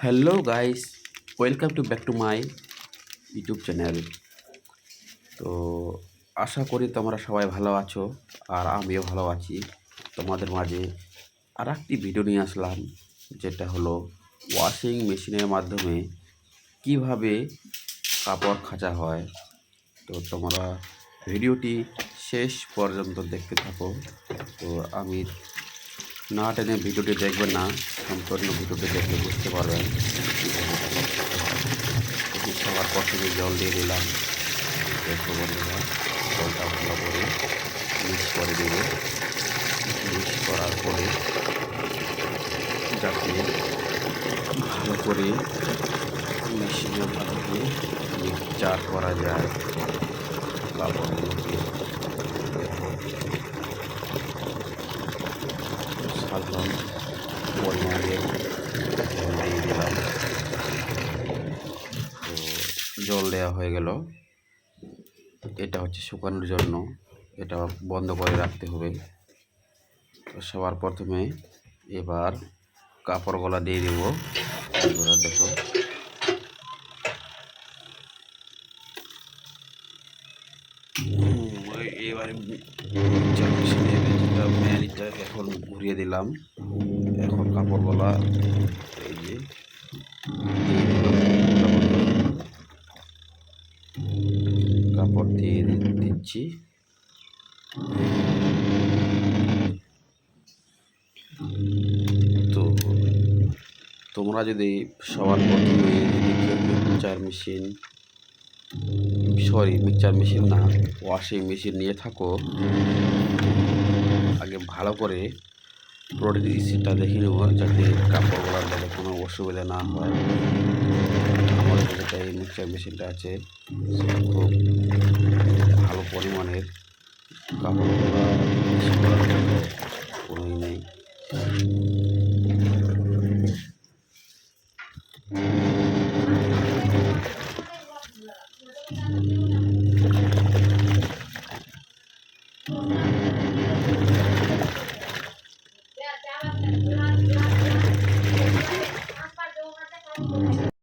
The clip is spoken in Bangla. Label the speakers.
Speaker 1: Hello guys, welcome back to my YouTube channel. তো আশা করি তোমরা সবাই ভালো আছো, আর আমিও ভালো আছি। তোমাদের মাঝে আর একটি ভিডিও নিয়ে আসলাম, যেটা হলো ওয়াশিং মেশিনের মাধ্যমে কিভাবে কাপড় কাচা হয়। তো তোমরা ভিডিওটি শেষ পর্যন্ত দেখতে থাকো। তো আমি না টেনে ভিডিওটি দেখবেন না, সম্পূর্ণ ভিডিওটি দেখলে বুঝতে পারবেন কীভাবে কাপড় কাচা হয়। এটি সবার প্রথমে জল দিয়ে দিলাম। দেখো বন্ধুরা, জলটা ভালো করে মিক্স করে দেব। মিক্স করার পরে যাতে ভালো করে মেশিনের মাধ্যমে মিক্সচার করা যায় কাপড়গুলোকে। দেখো, সাধারণ পরিমাণের জল দিয়ে দিলাম। তো জল দেওয়া হয়ে গেল। এটা হচ্ছে শুকানোর জন্য, এটা বন্ধ করে রাখতে হবে। তো সবার প্রথমে এবার কাপড়গুলা দিয়ে দেবো। এবার দেখো, এবারে মিক্সচার মেশিনের যেটা ম্যানিটা এখন ঘুরিয়ে দিলাম। এখন কাপড়গুলা এই যে দিয়ে দিলাম, কাপড় দিয়ে দিচ্ছি। তো তোমরা যদি সবার প্রথমে যদি কেউ মিক্সচার মেশিন না, ওয়াশিং মেশিন নিয়ে থাকো, আগে ভালো করে পরিস্থিতিটা দেখে নেব, যাতে কাপড়গুলোর মধ্যে কোনো অসুবিধা না হয়। আমাদের যেটা এই মিক্সচার মেশিনটা আছে, সেটা খুব ভালো পরিমাণের, কাপড়গুলো বেশি করার জন্য কোনোই নেই।